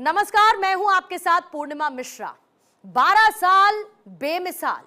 नमस्कार, मैं हूं आपके साथ पूर्णिमा मिश्रा। 12 साल बेमिसाल।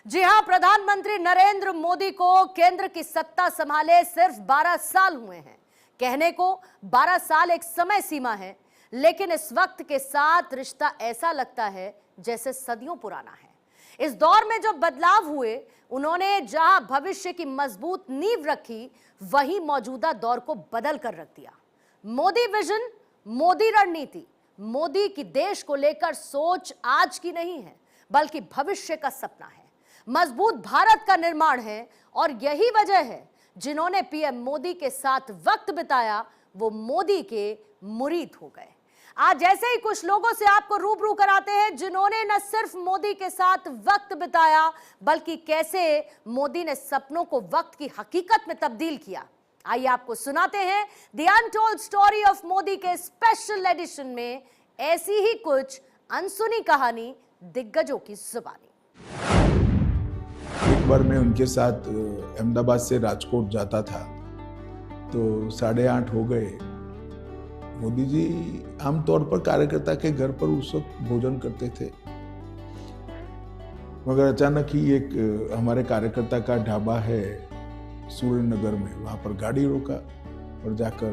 जी हां, प्रधानमंत्री नरेंद्र मोदी को केंद्र की सत्ता संभाले सिर्फ 12 साल हुए हैं। कहने को 12 साल एक समय सीमा है, लेकिन इस वक्त के साथ रिश्ता ऐसा लगता है जैसे सदियों पुराना है। इस दौर में जो बदलाव हुए, उन्होंने जहां भविष्य की मजबूत नींव रखी, वहीं मौजूदा दौर को बदल कर रख दिया। मोदी विजन, मोदी रणनीति, मोदी की देश को लेकर सोच आज की नहीं है, बल्कि भविष्य का सपना है। मजबूत भारत का निर्माण है, और यही वजह है जिन्होंने पीएम मोदी के साथ वक्त बिताया, वो मोदी के मुरीद हो गए। आज ऐसे ही कुछ लोगों से आपको रूबरू कराते हैं जिन्होंने न सिर्फ मोदी के साथ वक्त बिताया, बल्कि कैसे मोदी ने सपनों को वक्त की हकीकत में तब्दील किया। आइए आपको सुनाते हैं the untold story of Modi के स्पेशल एडिशन में ऐसी ही कुछ अनसुनी कहानी दिग्गजों की जुबानी। एक बार मैं उनके साथ अहमदाबाद से राजकोट जाता था, तो 8:30 हो गए। मोदी जी आमतौर पर कार्यकर्ता के घर पर उस वक्त भोजन करते थे, मगर अचानक ही एक हमारे कार्यकर्ता का ढाबा है सूर्य नगर में, वहाँ पर गाड़ी रोका और जाकर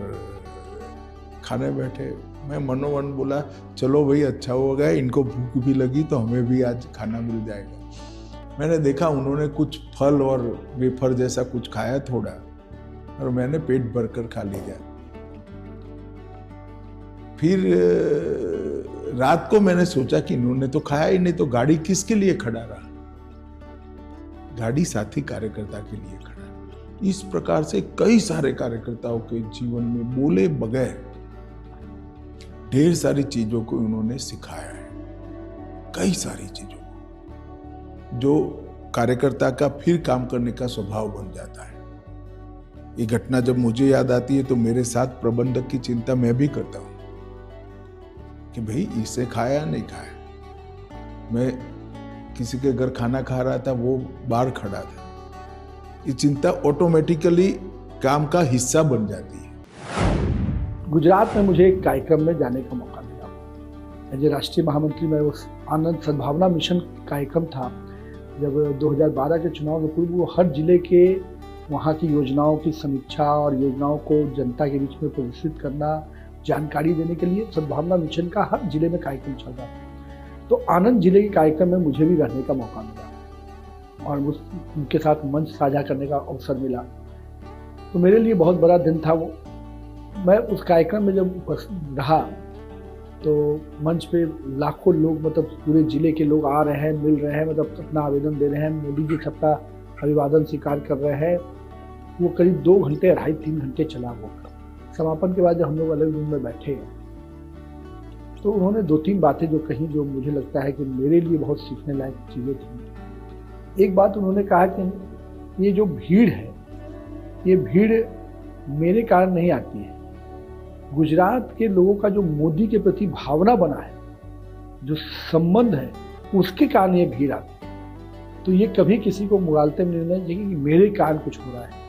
खाने बैठे। मैं मनोमन बोला, चलो भाई अच्छा हो गया, इनको भूख भी लगी तो हमें भी आज खाना मिल जाएगा। मैंने देखा उन्होंने कुछ फल और वेफर जैसा कुछ खाया थोड़ा, और मैंने पेट भरकर खा लिया। फिर रात को मैंने सोचा कि इन्होंने तो खाया ही नहीं, तो गाड़ी किसके लिए खड़ा रहा? गाड़ी साथी कार्यकर्ता के लिए खड़ा। इस प्रकार से कई सारे कार्यकर्ताओं के जीवन में बोले बगैर ढेर सारी चीजों को उन्होंने सिखाया है, कई सारी चीजों को, जो कार्यकर्ता का फिर काम करने का स्वभाव बन जाता है। ये घटना जब मुझे याद आती है तो मेरे साथ प्रबंधक की चिंता मैं भी करता हूं कि भाई इसे खाया नहीं खाया। मैं किसी के घर खाना खा रहा था, वो बाहर खड़ा था। ये चिंता ऑटोमेटिकली काम का हिस्सा बन जाती है। गुजरात में मुझे एक कार्यक्रम में जाने का मौका मिला। एज ए राष्ट्रीय महामंत्री में उस आनंद सद्भावना मिशन कार्यक्रम था। जब 2012 के चुनाव में पूर्व वो हर जिले के वहाँ की योजनाओं की समीक्षा और योजनाओं को जनता के बीच में प्रदर्शित करना, जानकारी देने के लिए सद्भावना मिशन का हर जिले में कार्यक्रम चल रहा था। तो आनंद जिले के कार्यक्रम में मुझे भी रहने का मौका मिला और उनके साथ मंच साझा करने का अवसर मिला। तो मेरे लिए बहुत बड़ा दिन था वो। मैं उस कार्यक्रम में जब उपस्थित रहा तो मंच पे लाखों लोग, मतलब पूरे जिले के लोग आ रहे हैं, मिल रहे हैं, मतलब अपना आवेदन दे रहे हैं, मोदी जी सबका अभिवादन स्वीकार कर रहे हैं। वो करीब 2 घंटे, 2.5-3 घंटे चला वो। समापन के बाद जब हम लोग अलग रूम में बैठे तो उन्होंने 2-3 बातें जो कही, जो मुझे लगता है कि मेरे लिए बहुत सीखने लायक चीज़ें थी। एक बात उन्होंने कहा कि ये जो भीड़ है, ये भीड़ मेरे कारण नहीं आती है। गुजरात के लोगों का जो मोदी के प्रति भावना बना है, जो संबंध है, उसके कारण ये भीड़ आती है। तो ये कभी किसी को मुगालते में नहीं चाहिए कि मेरे कारण कुछ हो रहा है।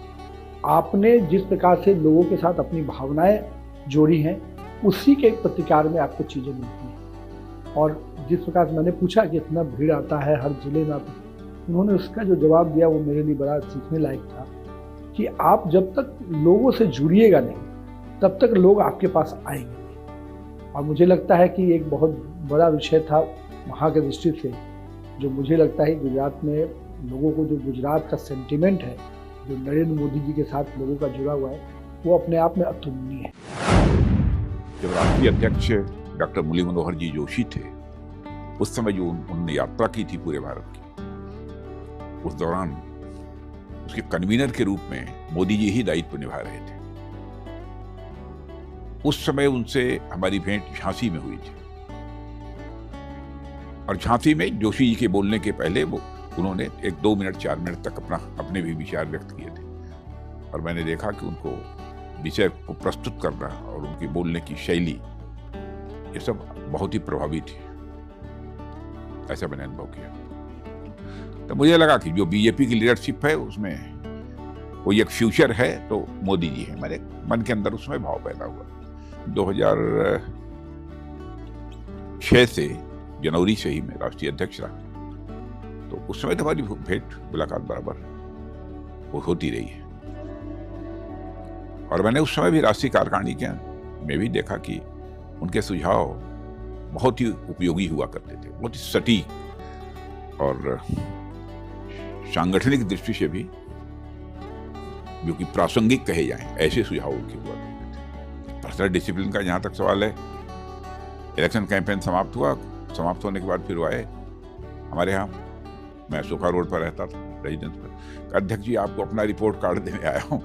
आपने जिस प्रकार से लोगों के साथ अपनी भावनाएं जोड़ी हैं, उसी के प्रतिकार में आपको चीज़ें मिलती हैं। और जिस प्रकार से मैंने पूछा कि इतना भीड़ आता है हर जिले में, उन्होंने उसका जो जवाब दिया वो मेरे लिए बड़ा सीखने लायक था कि आप जब तक लोगों से जुड़िएगा नहीं, तब तक लोग आपके पास आएंगे नहीं। और मुझे लगता है कि एक बहुत बड़ा विषय था वहाँ के दृष्टि से, जो मुझे लगता है गुजरात में लोगों को, जो गुजरात का सेंटिमेंट है, जो नरेंद्र मोदी जी के साथ लोगों का जुड़ा हुआ है, वो अपने आप में अतुलनीय है। जब राष्ट्रीय अध्यक्ष डॉक्टर मुरली मनोहर जी जोशी थे, उस समय जो उन्होंने यात्रा की थी पूरे भारत की, उस दौरान उसके कन्वीनर के रूप में मोदी जी ही दायित्व निभा रहे थे। उस समय उनसे हमारी भेंट झांसी में हुई थी, और झांसी में जोशी जी के बोलने के पहले उन्होंने 1-2 मिनट 4 मिनट तक अपने भी विचार व्यक्त किए थे। और मैंने देखा कि उनको विषय को प्रस्तुत करना और उनकी बोलने की शैली, ये सब बहुत ही प्रभावी थी। ऐसा मैंने अनुभव किया। तो मुझे लगा कि जो बीजेपी की लीडरशिप है, उसमें कोई एक फ्यूचर है तो मोदी जी है। मेरे मन के अंदर उसमें भाव पैदा हुआ। 2006 से जनवरी से ही मैं राष्ट्रीय अध्यक्ष रहा, तो उस समय तो हमारी भेंट मुलाकात बराबर वो होती रही है। और मैंने उस समय भी राष्ट्रीय कार्यकारिणी के में भी देखा कि उनके सुझाव बहुत ही उपयोगी हुआ करते थे, बहुत ही सटीक और सांगठनिक दृष्टि से भी जो कि प्रासंगिक कहे जाएं, ऐसे सुझाव उनके हुआ करते थे। पर्सनल डिसिप्लिन का जहाँ तक सवाल है, इलेक्शन कैंपेन समाप्त हुआ, समाप्त होने के बाद फिर वो आए हमारे यहाँ, मैं सोखा रोड पर रहता था रेजिडेंस पर, अध्यक्ष जी आपको अपना रिपोर्ट कार्ड देने आया हूँ,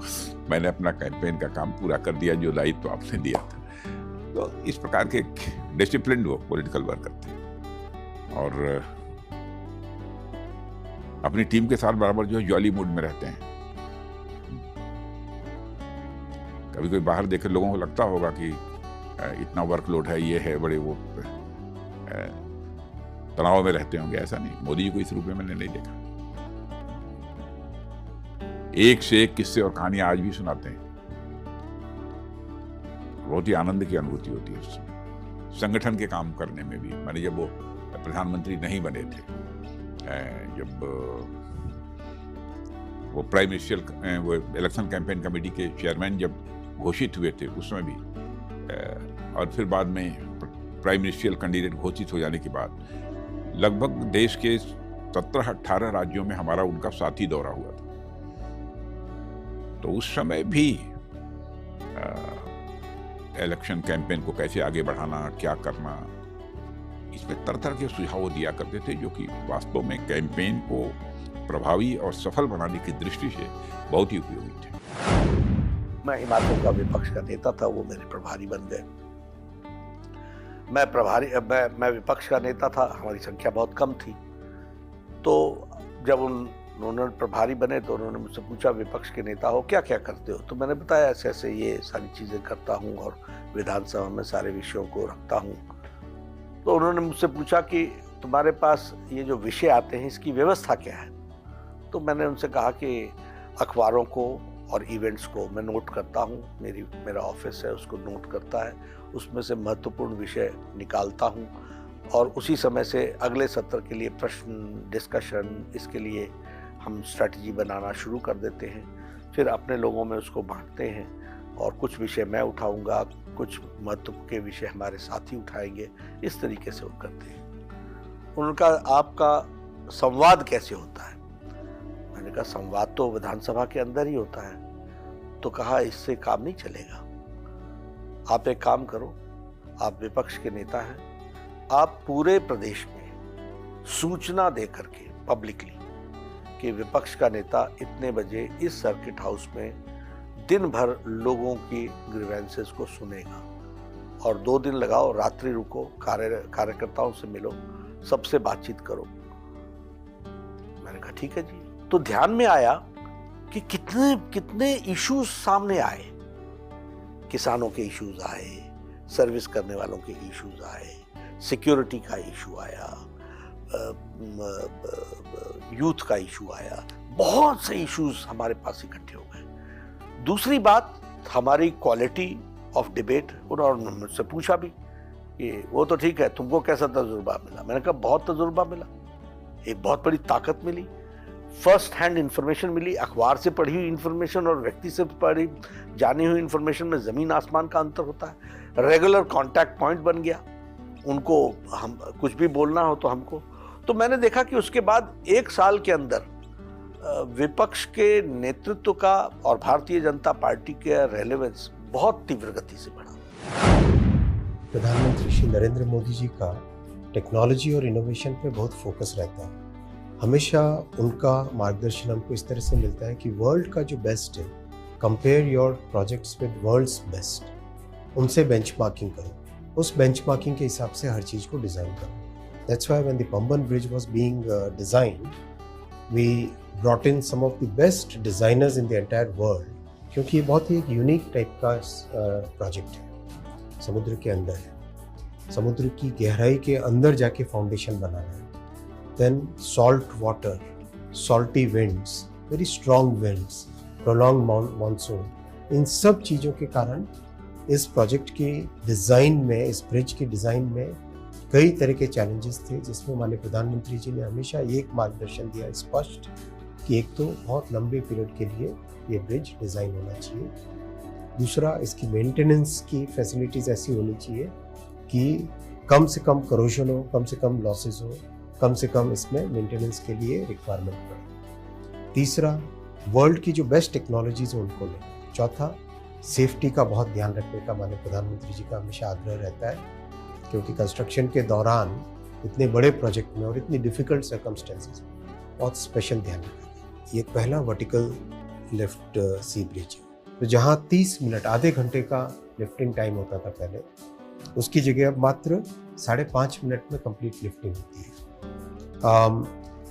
मैंने अपना कैंपेन का काम पूरा कर दिया जो दायित्व तो आपने दिया था। तो इस प्रकार के डिसिप्लिन वो पॉलिटिकल वर्कर थे और अपनी टीम के साथ बराबर जो जॉली मूड में रहते हैं। कभी कोई बाहर देखे लोगों को लगता होगा कि इतना वर्कलोड है, ये है, बड़े वो तनाव में रहते होंगे, ऐसा नहीं। मोदी जी को इस रूप में मैंने नहीं देखा। एक से एक किस्से और कहानियां आज भी सुनाते हैं, बहुत ही आनंद की अनुभूति होती है उसमें। संगठन के काम करने में भी, मैंने जब वो प्रधानमंत्री नहीं बने थे, जब वो प्राइम मिनिस्टर वो इलेक्शन कैंपेन कमेटी के चेयरमैन जब घोषित हुए थे उस समय भी, और फिर बाद में प्राइम मिनिस्ट्रियल कैंडिडेट घोषित हो जाने के बाद लगभग देश के 17-18 राज्यों में हमारा उनका साथी दौरा हुआ था। तो उस समय भी इलेक्शन कैंपेन को कैसे आगे बढ़ाना, क्या करना, इसमें तरह तरह के सुझाव दिया करते थे जो कि वास्तव में कैंपेन को प्रभावी और सफल बनाने की दृष्टि से बहुत ही उपयोगी थे। मैं हिमाचल का विपक्ष का नेता था, वो मेरे प्रभारी बन गए। मैं विपक्ष का नेता था, हमारी संख्या बहुत कम थी। तो जब उन्होंने प्रभारी बने तो उन्होंने मुझसे पूछा, विपक्ष के नेता हो, क्या क्या करते हो? तो मैंने बताया ऐसे ऐसे ये सारी चीज़ें करता हूँ और विधानसभा में सारे विषयों को रखता हूँ। तो उन्होंने मुझसे पूछा कि तुम्हारे पास ये जो विषय आते हैं इसकी व्यवस्था क्या है? तो मैंने उनसे कहा कि अखबारों को और इवेंट्स को मैं नोट करता हूँ, मेरा ऑफिस है उसको नोट करता है, उसमें से महत्वपूर्ण विषय निकालता हूँ और उसी समय से अगले सत्र के लिए प्रश्न, डिस्कशन, इसके लिए हम स्ट्रैटेजी बनाना शुरू कर देते हैं। फिर अपने लोगों में उसको बांटते हैं और कुछ विषय मैं उठाऊंगा, कुछ महत्व के विषय हमारे साथी उठाएंगे, इस तरीके से वो करते हैं। उनका आपका संवाद कैसे होता है? मैंने कहा संवाद तो विधानसभा के अंदर ही होता है। तो कहा इससे काम नहीं चलेगा, आप एक काम करो, आप विपक्ष के नेता हैं, आप पूरे प्रदेश में सूचना दे करके पब्लिकली कि विपक्ष का नेता इतने बजे इस सर्किट हाउस में दिन भर लोगों की ग्रीवेंसेस को सुनेगा और 2 दिन लगाओ, रात्रि रुको, कार्यकर्ताओं से मिलो, सबसे बातचीत करो। मैंने कहा ठीक है जी। तो ध्यान में आया कि कितने इश्यूज सामने आए, किसानों के इश्यूज आए, सर्विस करने वालों के इश्यूज आए, सिक्योरिटी का इशू आया, यूथ का इशू आया, बहुत से इश्यूज हमारे पास इकट्ठे हो गए। दूसरी बात, हमारी क्वालिटी ऑफ डिबेट, उन्होंने मुझसे पूछा भी कि वो तो ठीक है, तुमको कैसा तजुर्बा मिला? मैंने कहा बहुत तजुर्बा मिला, एक बहुत बड़ी ताकत मिली, फर्स्ट हैंड इंफॉर्मेशन मिली, अखबार से पढ़ी हुई इंफॉर्मेशन और व्यक्ति से पढ़ी जानी हुई इंफॉर्मेशन में जमीन आसमान का अंतर होता है। रेगुलर कांटेक्ट पॉइंट बन गया, उनको हम कुछ भी बोलना हो तो हमको। तो मैंने देखा कि उसके बाद 1 साल के अंदर विपक्ष के नेतृत्व का और भारतीय जनता पार्टी के रेलेवेंस बहुत तीव्र गति से बढ़ा। प्रधानमंत्री श्री नरेंद्र मोदी जी का टेक्नोलॉजी और इनोवेशन पे बहुत फोकस रहता है। हमेशा उनका मार्गदर्शन हमको इस तरह से मिलता है कि वर्ल्ड का जो बेस्ट है, compare your projects with world's best, उनसे बेंचमार्किंग करो, उस बेंचमार्किंग के हिसाब से हर चीज़ को डिज़ाइन करो। That's why when the Pamban bridge was being designed, we brought in some of the best designers in the entire world, क्योंकि ये बहुत ही एक यूनिक टाइप का प्रोजेक्ट है। समुद्र के अंदर है, समुद्र की गहराई के अंदर जाके फाउंडेशन बनाना है। Then salt water, salty winds, very strong winds, prolonged monsoon, इन सब चीज़ों के कारण इस प्रोजेक्ट के डिज़ाइन में, इस ब्रिज के डिज़ाइन में कई तरह के चैलेंजेस थे, जिसमें माननीय प्रधानमंत्री जी ने हमेशा एक मार्गदर्शन दिया स्पष्ट कि एक तो बहुत लंबे पीरियड के लिए ये ब्रिज डिज़ाइन होना चाहिए, दूसरा इसकी मेंटेनेंस की फैसिलिटीज़ ऐसी होनी चाहिए कि कम से कम करोजन हो, कम से कम लॉसेस हो, कम से कम इसमें मेंटेनेंस के लिए रिक्वायरमेंट पड़े, तीसरा वर्ल्ड की जो बेस्ट टेक्नोलॉजीज हैं उनको लें, चौथा सेफ्टी का बहुत ध्यान रखने का माननीय प्रधानमंत्री जी का हमेशा आग्रह रहता है, क्योंकि कंस्ट्रक्शन के दौरान इतने बड़े प्रोजेक्ट में और इतनी डिफिकल्ट सर्कमस्टेंसेस में बहुत स्पेशल ध्यान रखा। ये पहला वर्टिकल लिफ्ट सी ब्रिज है, तो जहाँ 30 मिनट आधे घंटे का लिफ्टिंग टाइम होता था पहले, उसकी जगह अब मात्र 5.5 मिनट में कंप्लीट लिफ्टिंग होती है।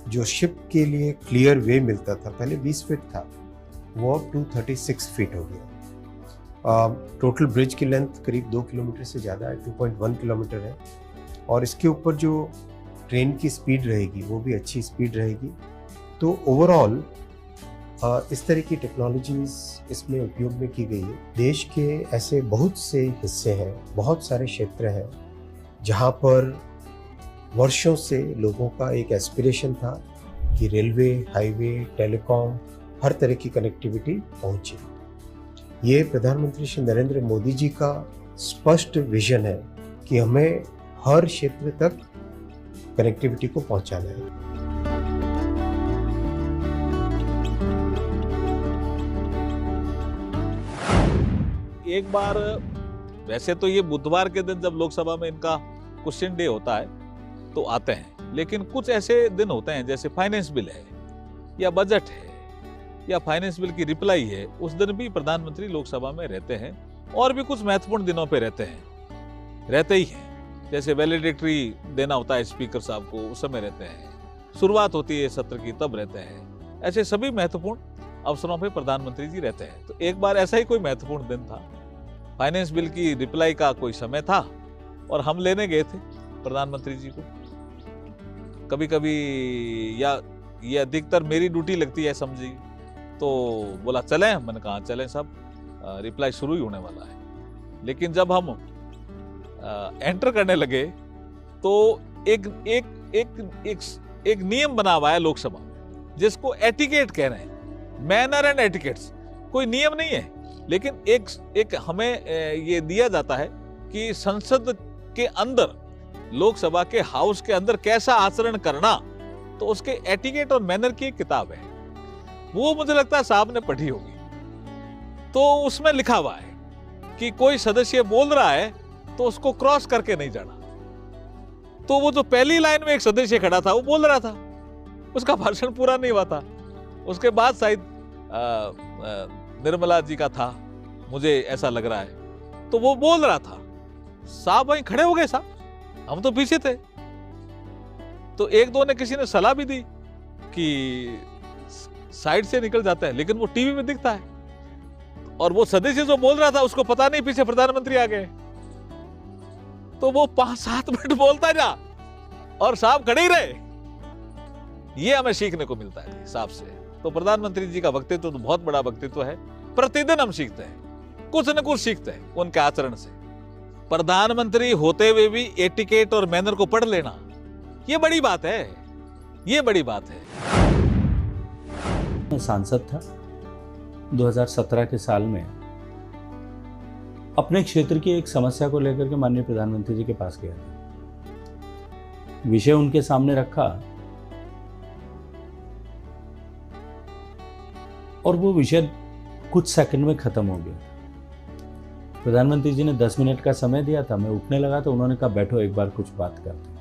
जो शिप के लिए क्लियर वे मिलता था, पहले 20 फीट था, वो अब 236 फीट हो गया। टोटल ब्रिज की लेंथ करीब 2 किलोमीटर से ज़्यादा है, 2.1 किलोमीटर है, और इसके ऊपर जो ट्रेन की स्पीड रहेगी वो भी अच्छी स्पीड रहेगी। तो ओवरऑल इस तरह की टेक्नोलॉजीज इसमें उपयोग में की गई है। देश के ऐसे बहुत से हिस्से हैं, बहुत सारे क्षेत्र हैं जहाँ पर वर्षों से लोगों का एक एस्पिरेशन था कि रेलवे, हाईवे, टेलीकॉम, हर तरह की कनेक्टिविटी पहुँचे। ये प्रधानमंत्री श्री नरेंद्र मोदी जी का स्पष्ट विजन है कि हमें हर क्षेत्र तक कनेक्टिविटी को पहुँचाना है। एक बार वैसे तो ये बुधवार के दिन जब लोकसभा में इनका क्वेश्चन डे होता है तो आते हैं, लेकिन कुछ ऐसे दिन होते हैं जैसे फाइनेंस बिल है या बजट है या फाइनेंस बिल की रिप्लाई है, उस दिन भी प्रधानमंत्री लोकसभा में रहते हैं, और भी कुछ महत्वपूर्ण दिनों पे रहते ही हैं। जैसे वैलिडिक्टरी देना होता है स्पीकर साहब को, उस समय रहते हैं, शुरुआत होती है सत्र की तब रहते हैं। ऐसे सभी महत्वपूर्ण अवसरों पे प्रधानमंत्री जी रहते हैं। तो एक बार ऐसा ही कोई महत्वपूर्ण दिन था, फाइनेंस बिल की रिप्लाई का कोई समय था और हम लेने गए थे प्रधानमंत्री जी को। कभी कभी या ये अधिकतर मेरी ड्यूटी लगती है समझी, तो बोला चलें, मैंने कहा चलें सब, रिप्लाई शुरू ही होने वाला है। लेकिन जब हम एंटर करने लगे तो एक नियम बना हुआ है लोकसभा में जिसको एटिकेट कह रहे हैं, मैनर एंड एटिकेट्स। कोई नियम नहीं है, लेकिन एक हमें ये दिया जाता है कि संसद के अंदर, लोकसभा के हाउस के अंदर कैसा आचरण करना, तो उसके एटिकेट और मैनर की एक किताब है, वो मुझे लगता है साहब ने पढ़ी होगी। तो उसमें लिखा हुआ है कि कोई सदस्य बोल रहा है तो उसको क्रॉस करके नहीं जाना। तो वो जो पहली लाइन में एक सदस्य खड़ा था वो बोल रहा था, उसका भाषण पूरा नहीं हुआ था, उसके बाद शायद निर्मला जी का था, मुझे ऐसा लग रहा है, तो वो बोल रहा था, साहब वहीं खड़े हो गए, साहब हम तो पीछे थे। तो एक दो ने किसी ने सलाह भी दी कि साइड से निकल जाता है, लेकिन वो टीवी में दिखता है, और वो सदस्य जो बोल रहा था उसको पता नहीं पीछे प्रधानमंत्री आ गए। तो वो 5-7 मिनट बोलता जा और साहब खड़े ही रहे। ये हमें सीखने को मिलता है साहब से। तो प्रधानमंत्री जी का वक्तव्य तो बहुत बड़ा वक्तव्य है, प्रतिदिन हम सीखते हैं, कुछ न कुछ सीखते हैं उनके आचरण से। प्रधानमंत्री होते हुए भी एटिकेट और मैनर को पढ़ लेना, ये बड़ी बात है, ये बड़ी बात है। मैं सांसद था 2017 के साल में, अपने क्षेत्र की एक समस्या को लेकर के माननीय प्रधानमंत्री जी के पास गया था, विषय उनके सामने रखा और वो विषय कुछ सेकंड में खत्म हो गया। प्रधानमंत्री जी ने 10 मिनट का समय दिया था, मैं उठने लगा तो उन्होंने कहा बैठो एक बार कुछ बात करते हैं।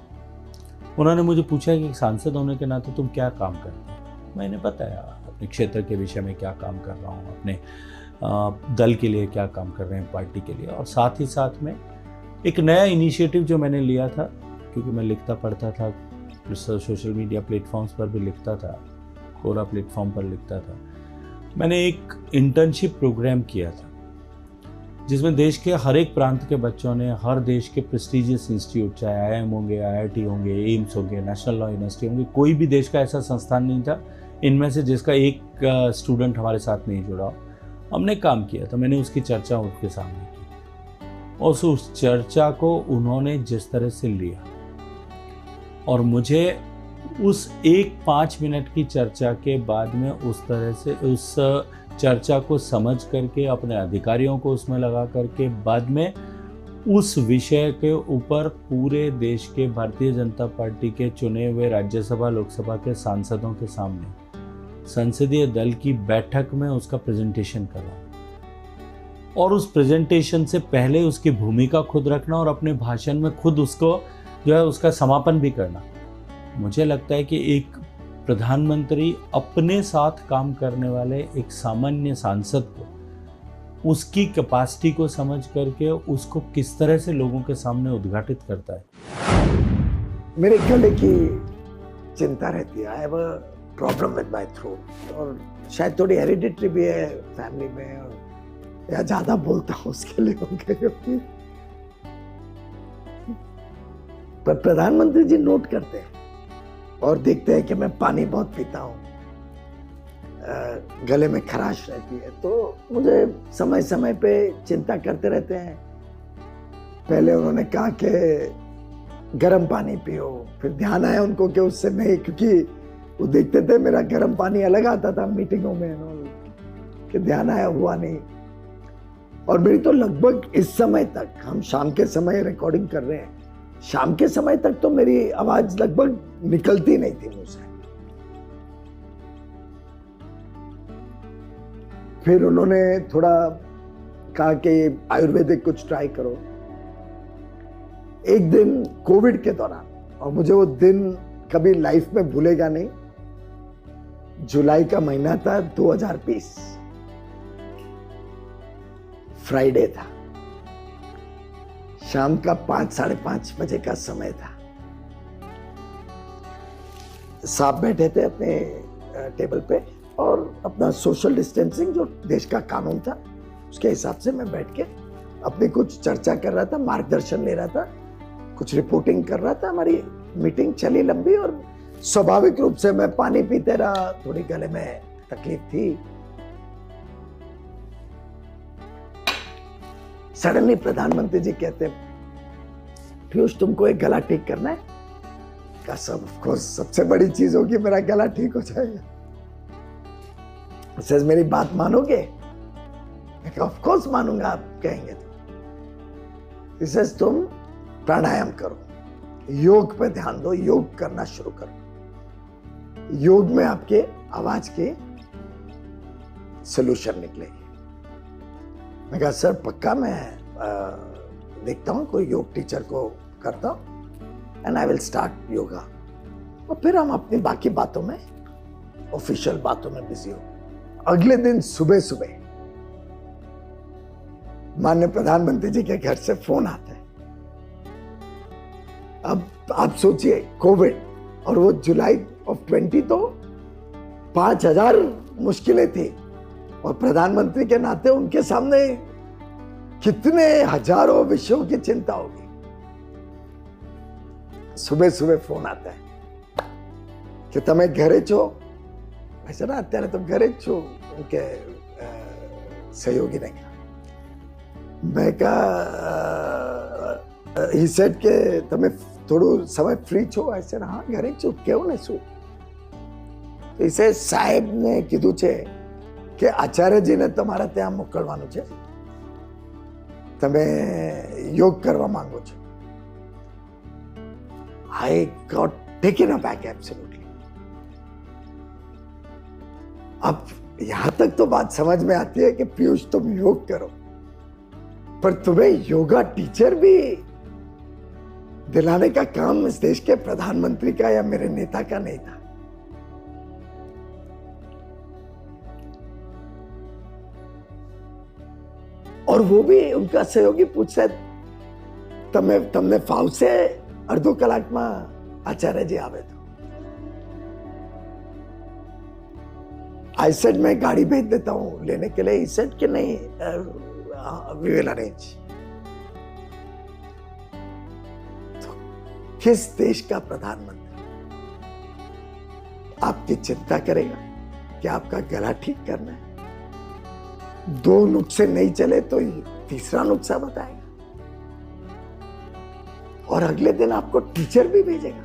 उन्होंने मुझे पूछा कि सांसद होने के नाते तुम क्या काम करते हो। मैंने बताया अपने क्षेत्र के विषय में क्या काम कर रहा हूँ, अपने दल के लिए क्या काम कर रहे हैं, पार्टी के लिए, और साथ ही साथ में एक नया इनिशिएटिव जो मैंने लिया था, क्योंकि मैं लिखता पढ़ता था, सोशल मीडिया प्लेटफॉर्म्स पर भी लिखता था, कोरा प्लेटफॉर्म पर लिखता था। मैंने एक इंटर्नशिप प्रोग्राम किया था जिसमें देश के हर एक प्रांत के बच्चों ने, हर देश के प्रेस्टीजियस इंस्टीट्यूट, चाहे IIM होंगे, IIT होंगे, एम्स होंगे, नेशनल लॉ यूनिवर्सिटी होंगे, कोई भी देश का ऐसा संस्थान नहीं था इनमें से जिसका एक स्टूडेंट हमारे साथ नहीं जुड़ा। हमने काम किया था, मैंने उसकी चर्चा उनके सामने की, और उस चर्चा को उन्होंने जिस तरह से लिया और मुझे उस 1-5 मिनट की चर्चा के बाद में उस तरह से उस चर्चा को समझ करके अपने अधिकारियों को उसमें लगा करके बाद में उस विषय के ऊपर पूरे देश के भारतीय जनता पार्टी के चुने हुए राज्यसभा लोकसभा के सांसदों के सामने संसदीय दल की बैठक में उसका प्रेजेंटेशन करना और उस प्रेजेंटेशन से पहले उसकी भूमिका खुद रखना और अपने भाषण में खुद उसको जो है उसका समापन भी करना। मुझे लगता है कि एक प्रधानमंत्री अपने साथ काम करने वाले एक सामान्य सांसद को उसकी कैपेसिटी को समझ करके उसको किस तरह से लोगों के सामने उद्घाटित करता है। मेरे गले की चिंता रहती है। I have a problem with my throat और शायद थोड़ी हेरिडिटरी भी है फैमिली में, और या ज्यादा बोलता हूँ उसके लिए हो गई। पर प्रधानमंत्री जी नोट करते हैं और देखते हैं कि मैं पानी बहुत पीता हूँ, गले में खराश रहती है, तो मुझे समय समय पे चिंता करते रहते हैं। पहले उन्होंने कहा कि गर्म पानी पियो, फिर ध्यान आया उनको कि उससे नहीं, क्योंकि वो देखते थे मेरा गर्म पानी अलग आता था मीटिंगों में, कि ध्यान आया हुआ नहीं। और मेरी तो लगभग इस समय तक, हम शाम के समय रिकॉर्डिंग कर रहे हैं, शाम के समय तक तो मेरी आवाज लगभग निकलती नहीं थी मुझसे। फिर उन्होंने थोड़ा कहा कि आयुर्वेदिक कुछ ट्राई करो। एक दिन कोविड के दौरान, और मुझे वो दिन कभी लाइफ में भूलेगा नहीं, जुलाई का महीना था 2020, फ्राइडे था, शाम का 5-5:30 बजे का समय था। साहब बैठे थे अपने टेबल पे और अपना सोशल डिस्टेंसिंग जो देश का कानून था उसके हिसाब से मैं बैठ के अपनी कुछ चर्चा कर रहा था, मार्गदर्शन ले रहा था, कुछ रिपोर्टिंग कर रहा था। हमारी मीटिंग चली लंबी और स्वाभाविक रूप से मैं पानी पीते रहा, थोड़ी गले में तकलीफ थी। सडनली प्रधानमंत्री जी कहते, पीयूष तुमको एक गला ठीक करना है? कहा सब ऑफ कोर्स, सबसे बड़ी चीज होगी मेरा गला ठीक हो जाएगा। सर मेरी बात मानोगे? मैं कहा ऑफ कोर्स मानूंगा, आप कहेंगे तो। सर तुम प्राणायाम करो, योग पे ध्यान दो, योग करना शुरू करो, योग में आपके आवाज के सोल्यूशन निकलेगी। मैं कहा सर पक्का, मैं देखता हूं कोई योग टीचर को करता हूं and I will start yoga. और फिर हम अपनी बाकी बातों में, ऑफिशियल बातों में बिजी हो। अगले दिन सुबह सुबह माननीय प्रधानमंत्री जी के घर से फोन आता है। अब आप सोचिए कोविड, और वो जुलाई ऑफ 20, तो 5000 मुश्किलें थी, और प्रधानमंत्री के नाते उनके सामने कितने हजारों विषयों की चिंता होगी। सुबह सुबह फोन आता है कि તમે ઘરે છો? ऐसा ना, અત્યારે तो घरे छो, उनके सहयोगी ने कहा। मैं कहा ही सेड के તમે થોડું સમય ફ્રી છો? ऐसे हाँ घरे छो, કેવું ને શું? તો इसे સાહેબ ને કીધું છે કે આચાર્યજીને તમારા ત્યાં મોકલવાનું છે, તમે યોગ કરવા માંગો છો? I got taken aback absolutely. अब यहां तक तो बात समझ में आती है कि पीयूष तुम योग करो, पर तुम्हें योगा टीचर भी दिलाने का काम इस देश के प्रधानमंत्री का या मेरे नेता का नहीं था। और वो भी उनका सहयोगी पूछ रहे, तमने फावसे अर्धो कलाक में आचार्य जी आवे तो। आई सेड मैं गाड़ी भेज देता हूं लेने के लिए। ई सेड कि नहीं, वी विल अरेंज। तो किस देश का प्रधानमंत्री आपकी चिंता करेगा कि आपका गला ठीक करना है? 2 नुस्खे नहीं चले तो तीसरा नुस्खा बताएगा, और अगले दिन आपको टीचर भी भेजेगा।